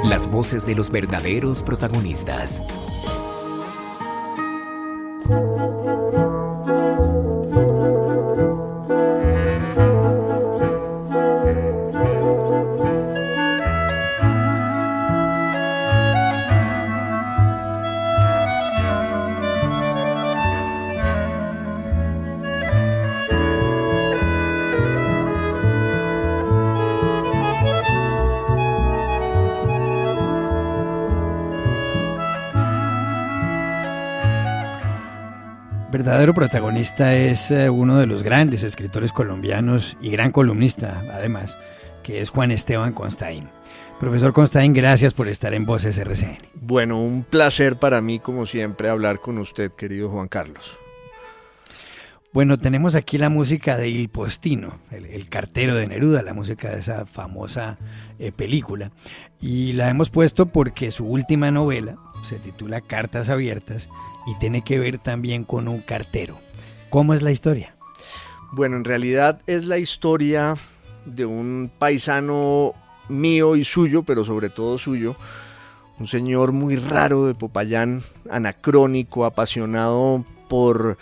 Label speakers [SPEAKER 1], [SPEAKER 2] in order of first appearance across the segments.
[SPEAKER 1] Las voces de los verdaderos protagonistas.
[SPEAKER 2] Verdadero protagonista es uno de los grandes escritores colombianos y gran columnista, además, que es Juan Esteban Constaín. Profesor Constaín, gracias por estar en Voces RCN.
[SPEAKER 3] Bueno, un placer para mí, como siempre, hablar con usted, querido Juan Carlos.
[SPEAKER 2] Bueno, tenemos aquí la música de Il Postino, el cartero de Neruda, la música de esa famosa película. Y la hemos puesto porque su última novela se titula Cartas Abiertas y tiene que ver también con un cartero. ¿Cómo es la historia?
[SPEAKER 3] Bueno, en realidad es la historia de un paisano mío y suyo, pero sobre todo suyo, un señor muy raro de Popayán, anacrónico, apasionado por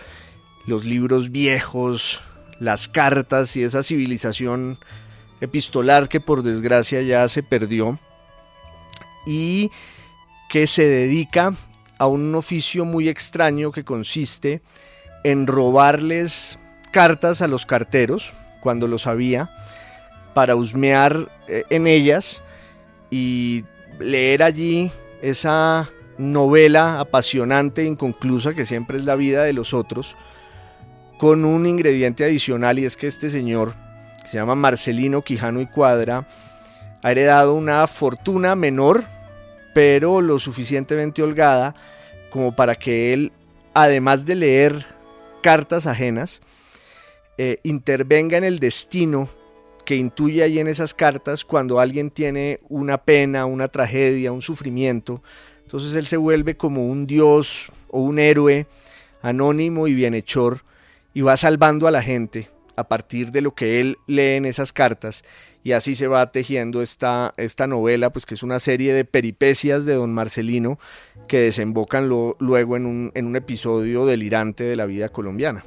[SPEAKER 3] los libros viejos, las cartas y esa civilización epistolar que por desgracia ya se perdió, y que se dedica a un oficio muy extraño que consiste en robarles cartas a los carteros cuando los había, para husmear en ellas y leer allí esa novela apasionante e inconclusa que siempre es la vida de los otros, con un ingrediente adicional, y es que este señor, que se llama Marcelino Quijano y Cuadra, ha heredado una fortuna menor, pero lo suficientemente holgada como para que él, además de leer cartas ajenas, intervenga en el destino que intuye ahí en esas cartas cuando alguien tiene una pena, una tragedia, un sufrimiento. Entonces él se vuelve como un dios o un héroe anónimo y bienhechor, y va salvando a la gente a partir de lo que él lee en esas cartas, y así se va tejiendo esta novela, pues que es una serie de peripecias de don Marcelino que desembocan luego en un episodio delirante de la vida colombiana.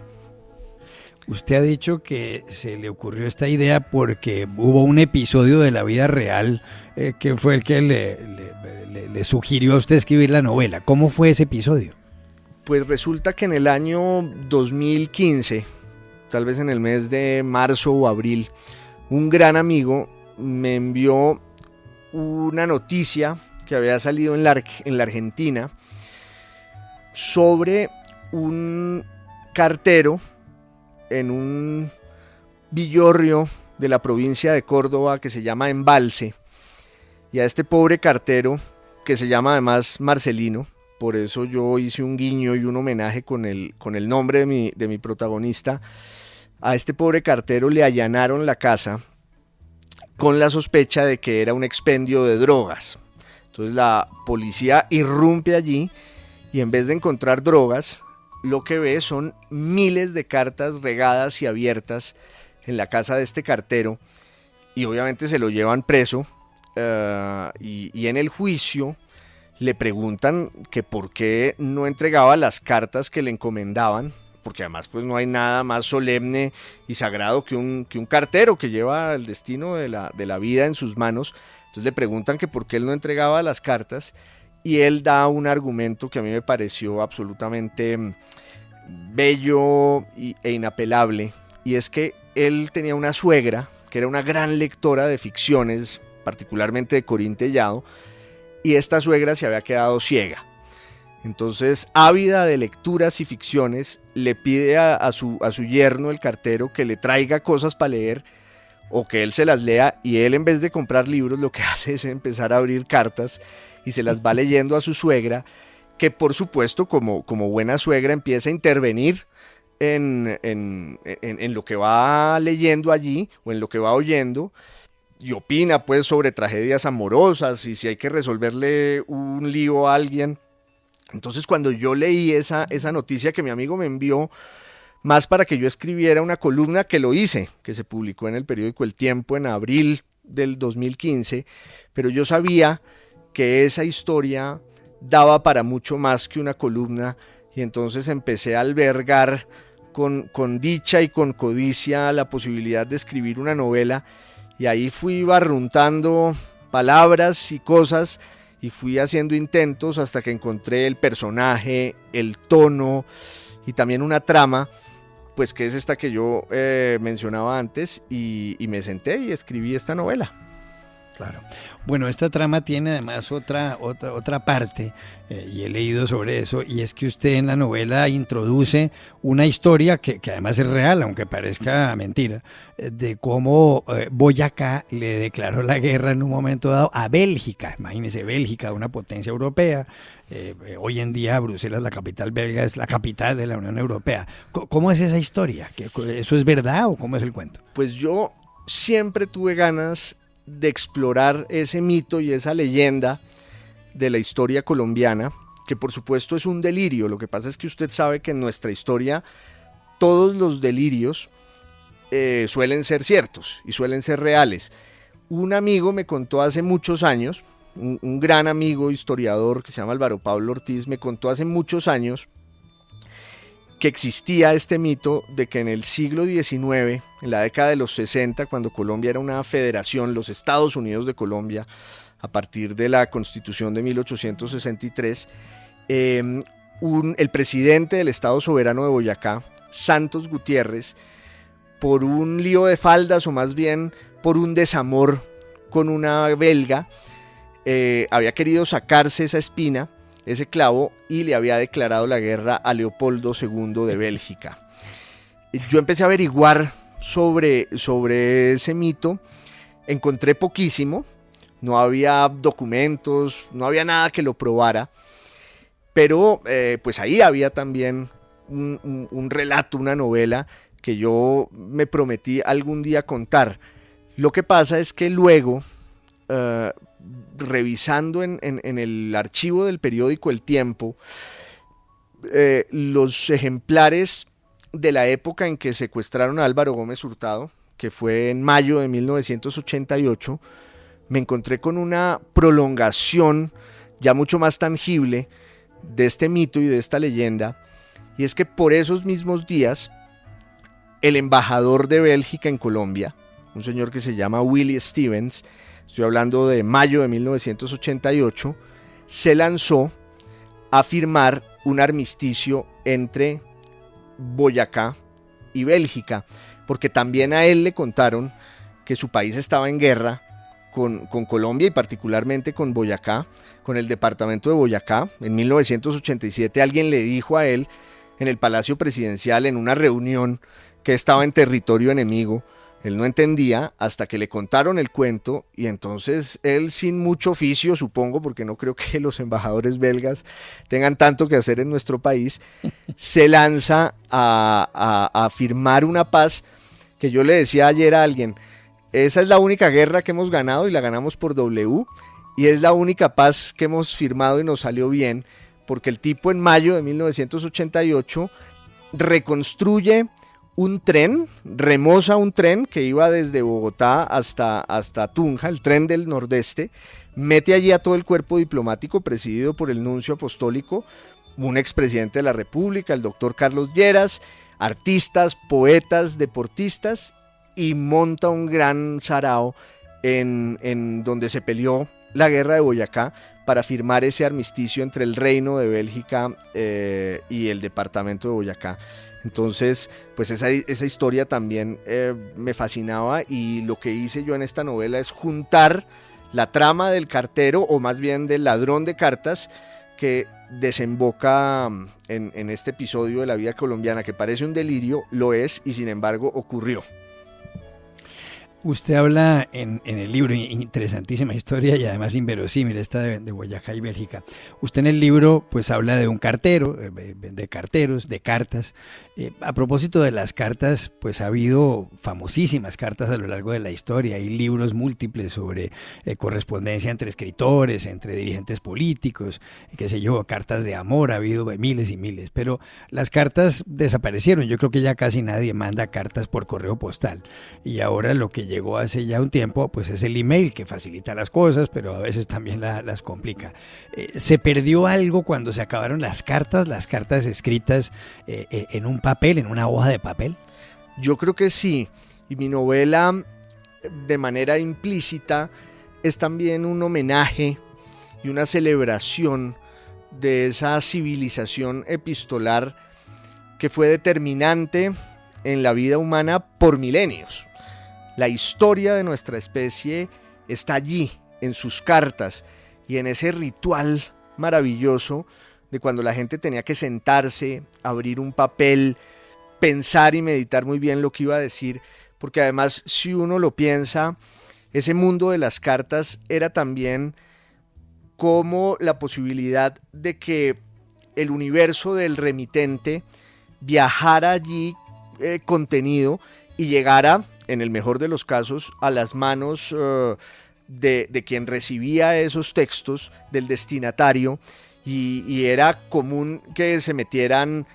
[SPEAKER 2] Usted ha dicho que se le ocurrió esta idea porque hubo un episodio de la vida real que fue el que le sugirió a usted escribir la novela. ¿Cómo fue ese episodio?
[SPEAKER 3] Pues resulta que en el año 2015, tal vez en el mes de marzo o abril, un gran amigo me envió una noticia que había salido en la Argentina sobre un cartero en un villorrio de la provincia de Córdoba que se llama Embalse, y a este pobre cartero, que se llama además Marcelino, por eso yo hice un guiño y un homenaje con el nombre de mi protagonista. A este pobre cartero le allanaron la casa con la sospecha de que era un expendio de drogas. Entonces la policía irrumpe allí y en vez de encontrar drogas, lo que ve son miles de cartas regadas y abiertas en la casa de este cartero, y obviamente se lo llevan preso, y en el juicio le preguntan que por qué no entregaba las cartas que le encomendaban, porque además pues no hay nada más solemne y sagrado que un cartero que lleva el destino de la vida en sus manos. Entonces le preguntan que por qué él no entregaba las cartas, y él da un argumento que a mí me pareció absolutamente bello e inapelable, y es que él tenía una suegra que era una gran lectora de ficciones, particularmente de Corín Tellado, y esta suegra se había quedado ciega. Entonces, ávida de lecturas y ficciones, le pide a su yerno, el cartero, que le traiga cosas para leer o que él se las lea, y él, en vez de comprar libros, lo que hace es empezar a abrir cartas y se las va leyendo a su suegra, que por supuesto, como buena suegra, empieza a intervenir en lo que va leyendo allí o en lo que va oyendo, y opina pues sobre tragedias amorosas y si hay que resolverle un lío a alguien. Entonces, cuando yo leí esa noticia que mi amigo me envió, más para que yo escribiera una columna, que lo hice, que se publicó en el periódico El Tiempo en abril del 2015, pero yo sabía que esa historia daba para mucho más que una columna, y entonces empecé a albergar con dicha y con codicia la posibilidad de escribir una novela, y ahí fui barruntando palabras y cosas y fui haciendo intentos hasta que encontré el personaje, el tono y también una trama, pues que es esta que yo mencionaba antes, y me senté y escribí esta novela.
[SPEAKER 2] Claro. Bueno, esta trama tiene además otra parte, y he leído sobre eso, y es que usted en la novela introduce una historia que además es real, aunque parezca mentira, de cómo Boyacá le declaró la guerra en un momento dado a Bélgica. Imagínese, Bélgica, una potencia europea. Hoy en día Bruselas, la capital belga, es la capital de la Unión Europea. ¿Cómo es esa historia? ¿Eso es verdad o cómo es el cuento?
[SPEAKER 3] Pues yo siempre tuve ganas de explorar ese mito y esa leyenda de la historia colombiana, que por supuesto es un delirio. Lo que pasa es que usted sabe que en nuestra historia todos los delirios suelen ser ciertos y suelen ser reales. Un amigo me contó hace muchos años, un gran amigo historiador que se llama Álvaro Pablo Ortiz, me contó hace muchos años que existía este mito de que en el siglo XIX, en la década de los 60, cuando Colombia era una federación, los Estados Unidos de Colombia, a partir de la Constitución de 1863, el presidente del Estado Soberano de Boyacá, Santos Gutiérrez, por un lío de faldas, o más bien por un desamor con una belga, había querido sacarse esa espina, ese clavo, y le había declarado la guerra a Leopoldo II de Bélgica. Yo empecé a averiguar sobre ese mito, encontré poquísimo, no había documentos, no había nada que lo probara, pero pues ahí había también un relato, una novela que yo me prometí algún día contar. Lo que pasa es que luego, revisando en el archivo del periódico El Tiempo, los ejemplares de la época en que secuestraron a Álvaro Gómez Hurtado, que fue en mayo de 1988, me encontré con una prolongación ya mucho más tangible de este mito y de esta leyenda, y es que por esos mismos días el embajador de Bélgica en Colombia, un señor que se llama Willie Stevens, estoy hablando de mayo de 1988, se lanzó a firmar un armisticio entre Boyacá y Bélgica, porque también a él le contaron que su país estaba en guerra con Colombia y particularmente con Boyacá, con el departamento de Boyacá. En 1987 alguien le dijo a él en el Palacio Presidencial, en una reunión, que estaba en territorio enemigo. Él no entendía hasta que le contaron el cuento, y entonces él, sin mucho oficio, supongo, porque no creo que los embajadores belgas tengan tanto que hacer en nuestro país, se lanza a firmar una paz que yo le decía ayer a alguien: esa es la única guerra que hemos ganado y la ganamos por W, y es la única paz que hemos firmado y nos salió bien, porque el tipo en mayo de 1988 reconstruye un tren, remoza un tren que iba desde Bogotá hasta Tunja, el tren del Nordeste, mete allí a todo el cuerpo diplomático presidido por el nuncio apostólico, un expresidente de la República, el doctor Carlos Lleras, artistas, poetas, deportistas, y monta un gran sarao en donde se peleó la guerra de Boyacá para firmar ese armisticio entre el Reino de Bélgica y el departamento de Boyacá. Entonces, pues esa historia también me fascinaba, y lo que hice yo en esta novela es juntar la trama del cartero, o más bien del ladrón de cartas, que desemboca en este episodio de la vida colombiana, que parece un delirio, lo es, y sin embargo ocurrió.
[SPEAKER 2] Usted habla en el libro, interesantísima historia y además inverosímil, esta de Boyacá y Bélgica. Usted en el libro pues habla de un cartero, de carteros, de cartas. A propósito de las cartas, pues ha habido famosísimas cartas a lo largo de la historia. Hay libros múltiples sobre correspondencia entre escritores, entre dirigentes políticos, qué sé yo, cartas de amor, ha habido miles y miles. Pero las cartas desaparecieron. Yo creo que ya casi nadie manda cartas por correo postal. Y ahora lo que llegó hace ya un tiempo, pues es el email, que facilita las cosas, pero a veces también las complica. ¿Se perdió algo cuando se acabaron las cartas escritas en un papel, en una hoja de papel?
[SPEAKER 3] Yo creo que sí, y mi novela, de manera implícita, es también un homenaje y una celebración de esa civilización epistolar que fue determinante en la vida humana por milenios. La historia de nuestra especie está allí, en sus cartas y en ese ritual maravilloso de cuando la gente tenía que sentarse, abrir un papel, pensar y meditar muy bien lo que iba a decir, porque además, si uno lo piensa, ese mundo de las cartas era también como la posibilidad de que el universo del remitente viajara allí contenido y llegara, en el mejor de los casos, a las manos de quien recibía esos textos, del destinatario, y era común que se metieran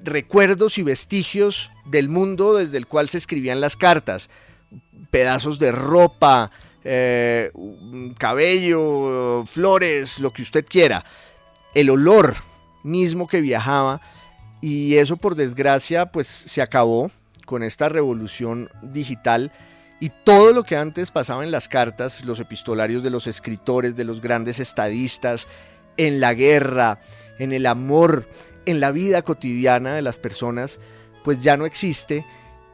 [SPEAKER 3] recuerdos y vestigios del mundo desde el cual se escribían las cartas, pedazos de ropa, cabello, flores, lo que usted quiera, el olor mismo que viajaba, y eso por desgracia pues se acabó con esta revolución digital, y todo lo que antes pasaba en las cartas, los epistolarios de los escritores, de los grandes estadistas, en la guerra, en el amor, en la vida cotidiana de las personas, pues ya no existe,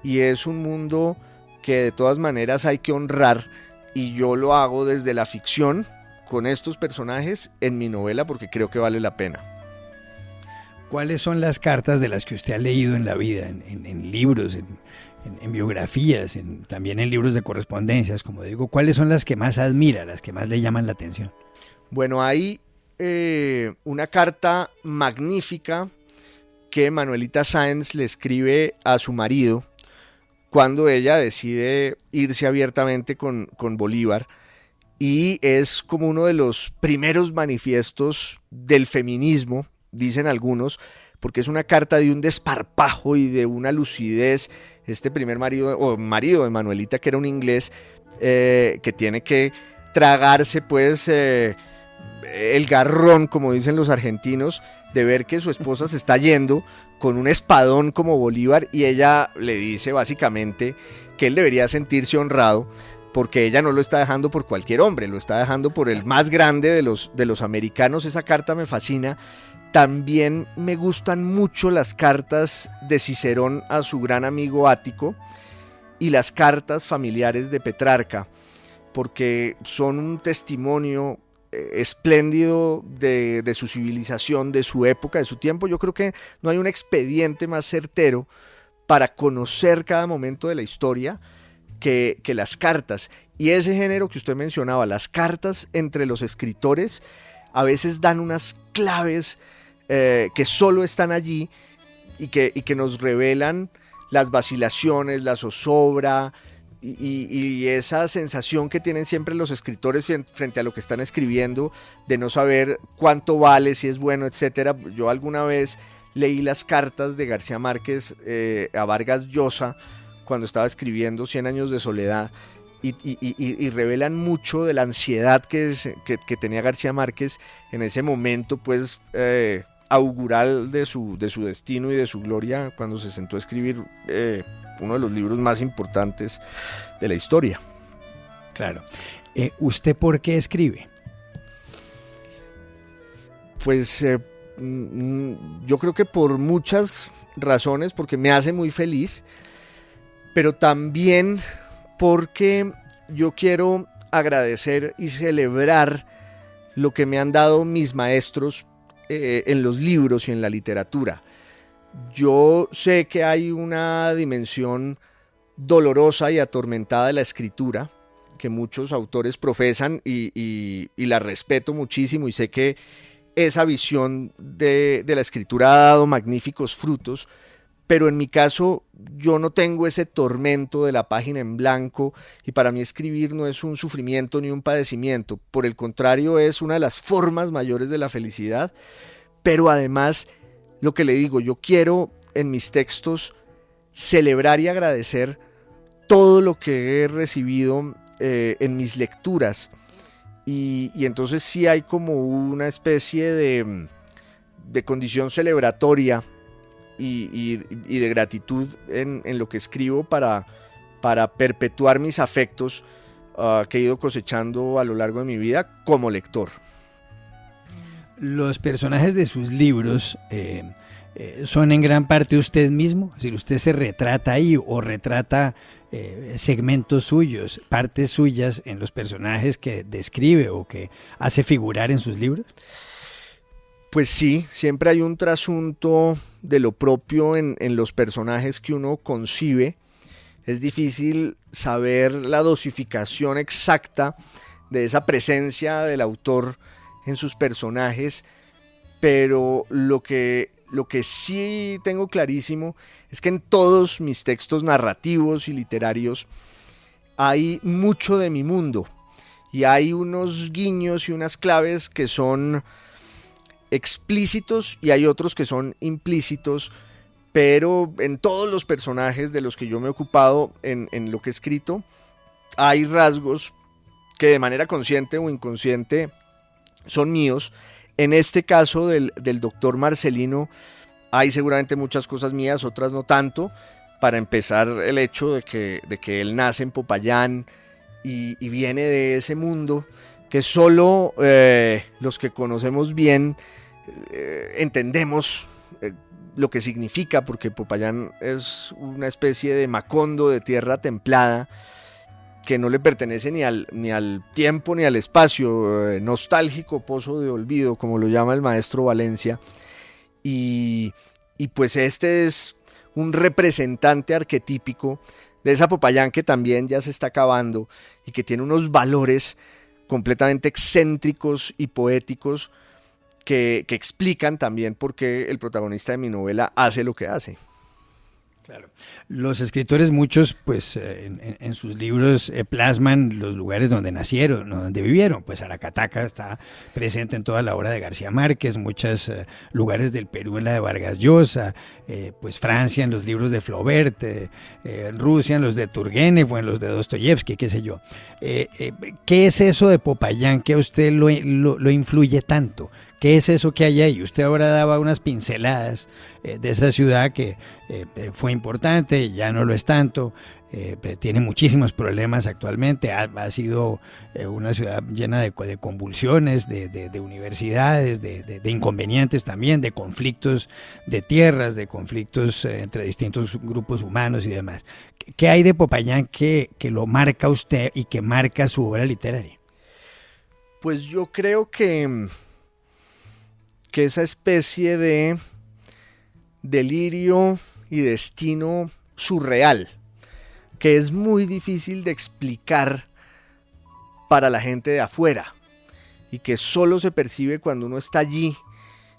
[SPEAKER 3] y es un mundo que de todas maneras hay que honrar, y yo lo hago desde la ficción con estos personajes en mi novela porque creo que vale la pena.
[SPEAKER 2] ¿Cuáles son las cartas de las que usted ha leído en la vida, en libros, en biografías, también en libros de correspondencias, como digo? ¿Cuáles son las que más admira, las que más le llaman la atención?
[SPEAKER 3] Bueno, hay una carta magnífica que Manuelita Sáenz le escribe a su marido cuando ella decide irse abiertamente con Bolívar, y es como uno de los primeros manifiestos del feminismo, dicen algunos, porque es una carta de un desparpajo y de una lucidez. Este primer marido de Manuelita, que era un inglés, que tiene que tragarse pues el garrón, como dicen los argentinos, de ver que su esposa se está yendo con un espadón como Bolívar, y ella le dice básicamente que él debería sentirse honrado porque ella no lo está dejando por cualquier hombre, lo está dejando por el más grande de los americanos. Esa carta me fascina. También me gustan mucho las cartas de Cicerón a su gran amigo Ático y las cartas familiares de Petrarca, porque son un testimonio espléndido de su civilización, de su época, de su tiempo. Yo creo que no hay un expediente más certero para conocer cada momento de la historia que las cartas. Y ese género que usted mencionaba, las cartas entre los escritores, a veces dan unas claves que solo están allí y que nos revelan las vacilaciones, la zozobra y esa sensación que tienen siempre los escritores frente a lo que están escribiendo, de no saber cuánto vale, si es bueno, etcétera. Yo alguna vez leí las cartas de García Márquez a Vargas Llosa cuando estaba escribiendo 100 años de soledad, y revelan mucho de la ansiedad que tenía García Márquez en ese momento, pues augural de su destino y de su gloria, cuando se sentó a escribir uno de los libros más importantes de la historia.
[SPEAKER 2] Claro. ¿Usted por qué escribe?
[SPEAKER 3] Pues yo creo que por muchas razones, porque me hace muy feliz, pero también porque yo quiero agradecer y celebrar lo que me han dado mis maestros en los libros y en la literatura. Yo sé que hay una dimensión dolorosa y atormentada de la escritura que muchos autores profesan, y la respeto muchísimo, y sé que esa visión de la escritura ha dado magníficos frutos, pero en mi caso yo no tengo ese tormento de la página en blanco, y para mí escribir no es un sufrimiento ni un padecimiento. Por el contrario, es una de las formas mayores de la felicidad. Pero además, lo que le digo, yo quiero en mis textos celebrar y agradecer todo lo que he recibido en mis lecturas. Y entonces sí hay como una especie de condición celebratoria y de gratitud en lo que escribo para perpetuar mis afectos que he ido cosechando a lo largo de mi vida como lector.
[SPEAKER 2] Los personajes de sus libros son en gran parte usted mismo, es decir, usted se retrata ahí o retrata segmentos suyos, partes suyas en los personajes que describe o que hace figurar en sus libros.
[SPEAKER 3] Pues sí, siempre hay un trasunto de lo propio en los personajes que uno concibe. Es difícil saber la dosificación exacta de esa presencia del autor en sus personajes, pero lo que sí tengo clarísimo es que en todos mis textos narrativos y literarios hay mucho de mi mundo y hay unos guiños y unas claves que son explícitos y hay otros que son implícitos, pero en todos los personajes de los que yo me he ocupado en lo que he escrito hay rasgos que de manera consciente o inconsciente son míos. En este caso del doctor Marcelino hay seguramente muchas cosas mías, otras no tanto. Para empezar, el hecho de que él nace en Popayán y viene de ese mundo que solo los que conocemos bien entendemos lo que significa, porque Popayán es una especie de Macondo, de tierra templada, que no le pertenece ni al tiempo ni al espacio, nostálgico pozo de olvido, como lo llama el maestro Valencia, y pues este es un representante arquetípico de esa Popayán que también ya se está acabando y que tiene unos valores completamente excéntricos y poéticos que explican también por qué el protagonista de mi novela hace lo que hace.
[SPEAKER 2] Claro. Los escritores, muchos, pues en sus libros plasman los lugares donde nacieron, no donde vivieron. Pues Aracataca está presente en toda la obra de García Márquez, muchos lugares del Perú en la de Vargas Llosa, pues Francia en los libros de Flaubert, Rusia en los de Turgenev o en los de Dostoyevsky, qué sé yo. ¿Qué es eso de Popayán que a usted lo influye tanto? ¿Qué es eso que hay ahí? Usted ahora daba unas pinceladas de esa ciudad que fue importante, ya no lo es tanto, tiene muchísimos problemas actualmente, ha sido una ciudad llena de convulsiones, de universidades, de inconvenientes también, de conflictos de tierras, de conflictos entre distintos grupos humanos y demás. ¿Qué hay de Popayán que lo marca usted y que marca su obra literaria?
[SPEAKER 3] Pues yo creo que esa especie de delirio y destino surreal, que es muy difícil de explicar para la gente de afuera y que solo se percibe cuando uno está allí,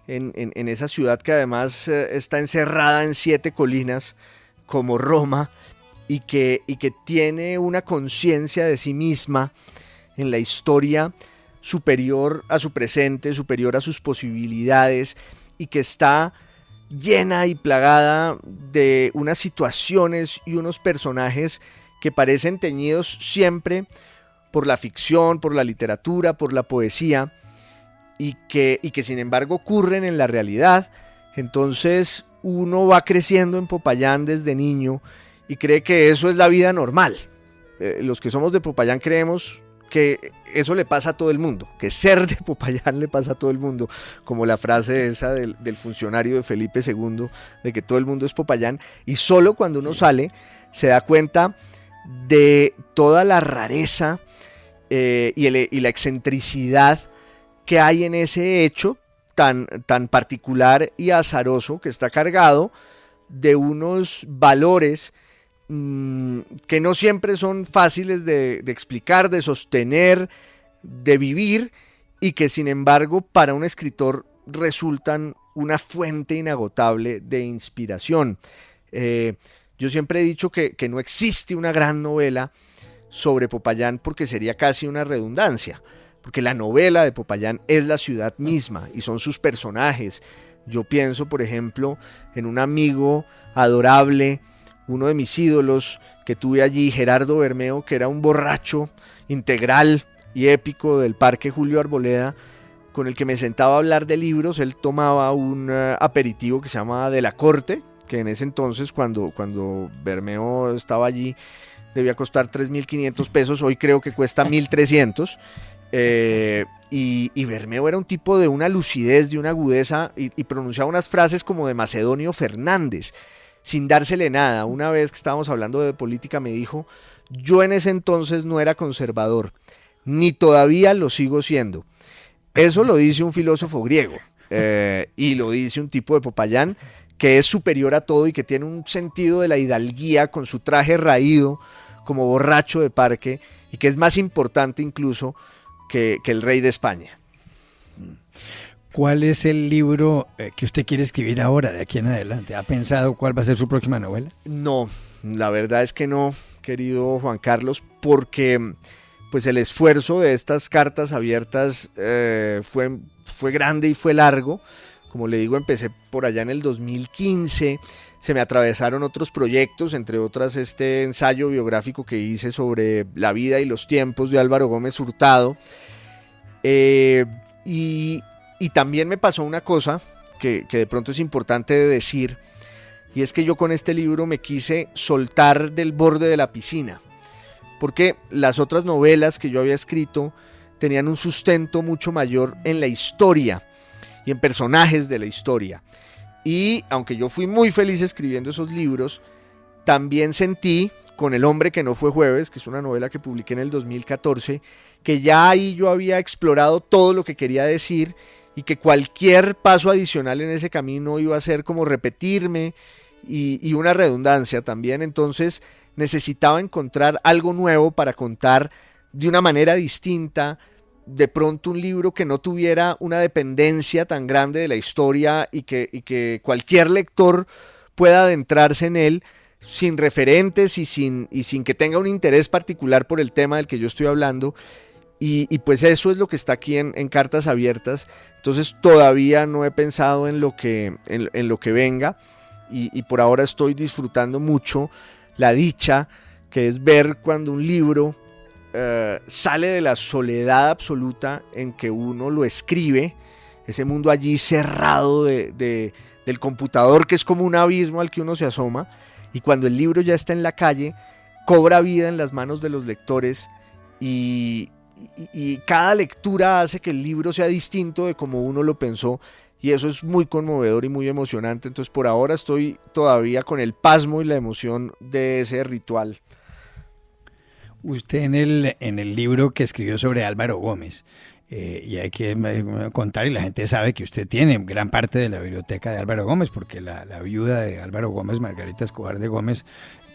[SPEAKER 3] en esa ciudad que además está encerrada en 7 colinas como Roma y que tiene una conciencia de sí misma en la historia superior a su presente, superior a sus posibilidades, y que está llena y plagada de unas situaciones y unos personajes que parecen teñidos siempre por la ficción, por la literatura, por la poesía, y que sin embargo ocurren en la realidad. Entonces uno va creciendo en Popayán desde niño y cree que eso es la vida normal. Los que somos de Popayán creemos que eso le pasa a todo el mundo, que ser de Popayán le pasa a todo el mundo, como la frase esa del funcionario de Felipe II, de que todo el mundo es Popayán, y solo cuando uno sale se da cuenta de toda la rareza y la excentricidad que hay en ese hecho tan particular y azaroso, que está cargado de unos valores que no siempre son fáciles de explicar, de sostener, de vivir, y que sin embargo para un escritor resultan una fuente inagotable de inspiración. Yo siempre he dicho que no existe una gran novela sobre Popayán porque sería casi una redundancia, porque la novela de Popayán es la ciudad misma y son sus personajes. Yo pienso, por ejemplo, en un amigo adorable uno de mis ídolos que tuve allí, Gerardo Bermeo, que era un borracho integral y épico del Parque Julio Arboleda, con el que me sentaba a hablar de libros. Él tomaba un aperitivo que se llama De la Corte, que en ese entonces, cuando Bermeo estaba allí, debía costar 3.500 pesos, hoy creo que cuesta 1.300. Y Bermeo era un tipo de una lucidez, de una agudeza, y pronunciaba unas frases como de Macedonio Fernández, sin dársele nada. Una vez que estábamos hablando de política me dijo: yo en ese entonces no era conservador, ni todavía lo sigo siendo. Eso lo dice un filósofo griego, y lo dice un tipo de Popayán que es superior a todo y que tiene un sentido de la hidalguía con su traje raído como borracho de parque, y que es más importante incluso que el rey de España.
[SPEAKER 2] ¿Cuál es el libro que usted quiere escribir ahora, de aquí en adelante? ¿Ha pensado cuál va a ser su próxima novela?
[SPEAKER 3] No, la verdad es que no, querido Juan Carlos, porque pues el esfuerzo de estas cartas abiertas fue grande y fue largo. Como le digo, empecé por allá en el 2015, se me atravesaron otros proyectos, entre otras este ensayo biográfico que hice sobre la vida y los tiempos de Álvaro Gómez Hurtado, y también me pasó una cosa que de pronto es importante de decir, y es que yo con este libro me quise soltar del borde de la piscina, porque las otras novelas que yo había escrito tenían un sustento mucho mayor en la historia y en personajes de la historia. Y aunque yo fui muy feliz escribiendo esos libros, también sentí con El hombre que no fue jueves, que es una novela que publiqué en el 2014, que ya ahí yo había explorado todo lo que quería decir, y que cualquier paso adicional en ese camino iba a ser como repetirme y una redundancia también. Entonces necesitaba encontrar algo nuevo para contar de una manera distinta, de pronto un libro que no tuviera una dependencia tan grande de la historia, y que cualquier lector pueda adentrarse en él sin referentes y sin que tenga un interés particular por el tema del que yo estoy hablando. Y pues eso es lo que está aquí en Cartas Abiertas. Entonces todavía no he pensado en lo que venga, y por ahora estoy disfrutando mucho la dicha que es ver cuando un libro sale de la soledad absoluta en que uno lo escribe, ese mundo allí cerrado del computador, que es como un abismo al que uno se asoma, y cuando el libro ya está en la calle, cobra vida en las manos de los lectores, y cada lectura hace que el libro sea distinto de como uno lo pensó, y eso es muy conmovedor y muy emocionante. Entonces por ahora estoy todavía con el pasmo y la emoción de ese ritual.
[SPEAKER 2] Usted en el libro que escribió sobre Álvaro Gómez, y hay que contar, y la gente sabe que usted tiene gran parte de la biblioteca de Álvaro Gómez, porque la viuda de Álvaro Gómez, Margarita Escobar de Gómez,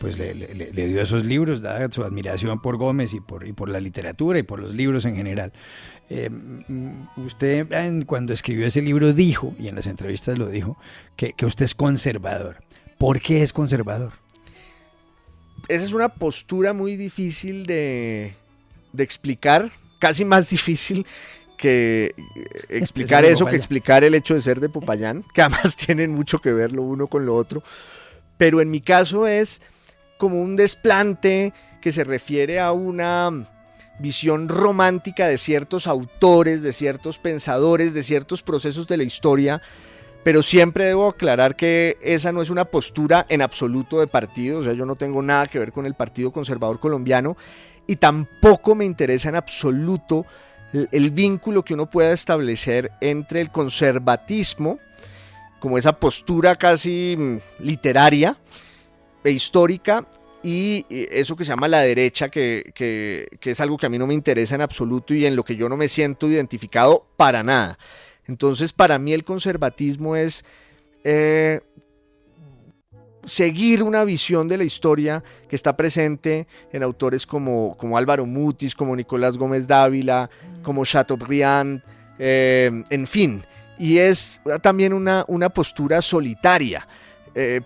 [SPEAKER 2] pues le dio esos libros, dada su admiración por Gómez y por la literatura y por los libros en general. Usted cuando escribió ese libro dijo, y en las entrevistas lo dijo, que usted es conservador. ¿Por qué es conservador?
[SPEAKER 3] Esa es una postura muy difícil de explicar, casi más difícil que explicar eso que explicar el hecho de ser de Popayán, que además tienen mucho que ver lo uno con lo otro. Pero en mi caso es como un desplante que se refiere a una visión romántica de ciertos autores, de ciertos pensadores, de ciertos procesos de la historia. Pero siempre debo aclarar que esa no es una postura en absoluto de partido. O sea, yo no tengo nada que ver con el Partido Conservador Colombiano, y tampoco me interesa en absoluto el vínculo que uno pueda establecer entre el conservatismo, como esa postura casi literaria e histórica, y eso que se llama la derecha, que es algo que a mí no me interesa en absoluto y en lo que yo no me siento identificado para nada. Entonces, para mí el conservatismo es seguir una visión de la historia que está presente en autores como Álvaro Mutis, como Nicolás Gómez Dávila, como Chateaubriand, en fin. Y es también una postura solitaria,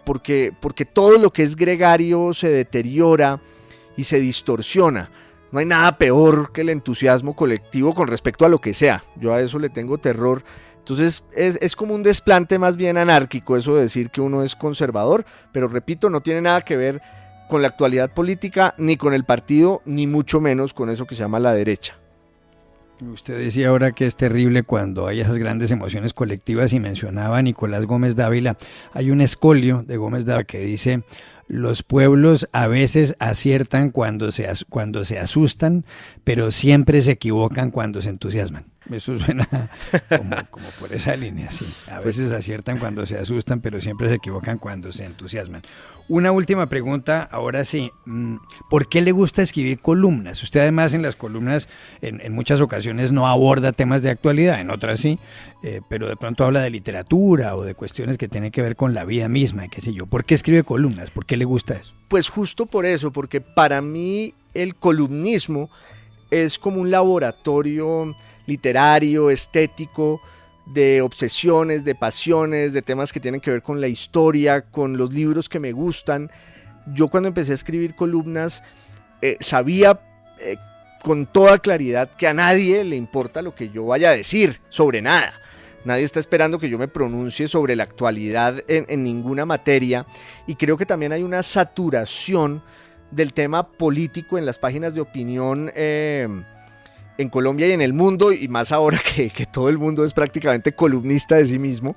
[SPEAKER 3] porque todo lo que es gregario se deteriora y se distorsiona. No hay nada peor que el entusiasmo colectivo con respecto a lo que sea. Yo a eso le tengo terror, Entonces es como un desplante más bien anárquico eso de decir que uno es conservador, pero repito, no tiene nada que ver con la actualidad política, ni con el partido, ni mucho menos con eso que se llama la derecha.
[SPEAKER 2] Usted decía ahora que es terrible cuando hay esas grandes emociones colectivas y mencionaba a Nicolás Gómez Dávila. Hay un escolio de Gómez Dávila que dice: los pueblos a veces aciertan cuando se asustan, pero siempre se equivocan cuando se entusiasman. Eso suena como por esa línea, sí. A veces aciertan cuando se asustan, pero siempre se equivocan cuando se entusiasman. Una última pregunta, ahora sí. ¿Por qué le gusta escribir columnas? Usted además en las columnas en muchas ocasiones no aborda temas de actualidad, en otras sí, pero de pronto habla de literatura o de cuestiones que tienen que ver con la vida misma, qué sé yo. ¿Por qué escribe columnas? ¿Por qué le gusta eso?
[SPEAKER 3] Pues justo por eso, porque para mí el columnismo es como un laboratorio literario, estético, de obsesiones, de pasiones, de temas que tienen que ver con la historia, con los libros que me gustan. Yo cuando empecé a escribir columnas sabía con toda claridad que a nadie le importa lo que yo vaya a decir sobre nada. Nadie está esperando que yo me pronuncie sobre la actualidad en ninguna materia, y creo que también hay una saturación del tema político en las páginas de opinión en Colombia y en el mundo, y más ahora que todo el mundo es prácticamente columnista de sí mismo.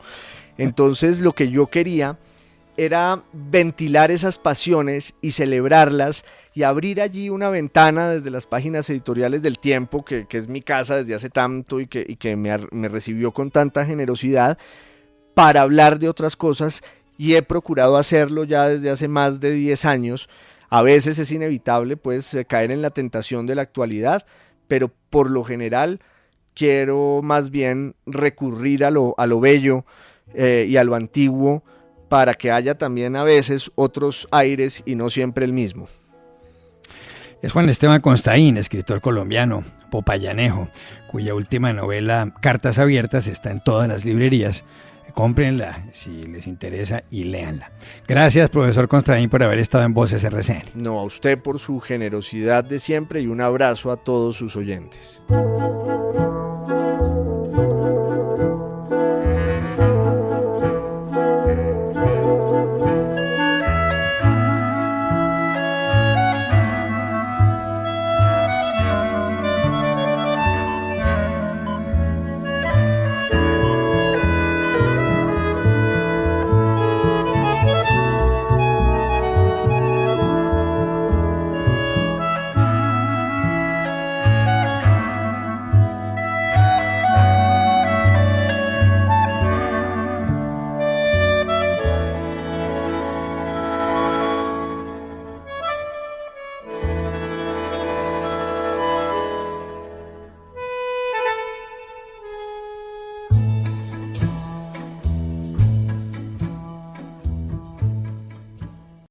[SPEAKER 3] Entonces lo que yo quería era ventilar esas pasiones y celebrarlas y abrir allí una ventana desde las páginas editoriales del Tiempo, que es mi casa desde hace tanto y que me recibió con tanta generosidad, para hablar de otras cosas, y he procurado hacerlo ya desde hace más de 10 años. A veces es inevitable pues caer en la tentación de la actualidad, pero por lo general quiero más bien recurrir a lo bello y a lo antiguo, para que haya también a veces otros aires y no siempre el mismo.
[SPEAKER 2] Es Juan Esteban Constaín, escritor colombiano, popayanejo, cuya última novela, Cartas Abiertas, está en todas las librerías. Cómprenla si les interesa y léanla. Gracias, profesor Constaín, por haber estado en Voces RCN.
[SPEAKER 3] No, a usted por su generosidad de siempre, y un abrazo a todos sus oyentes.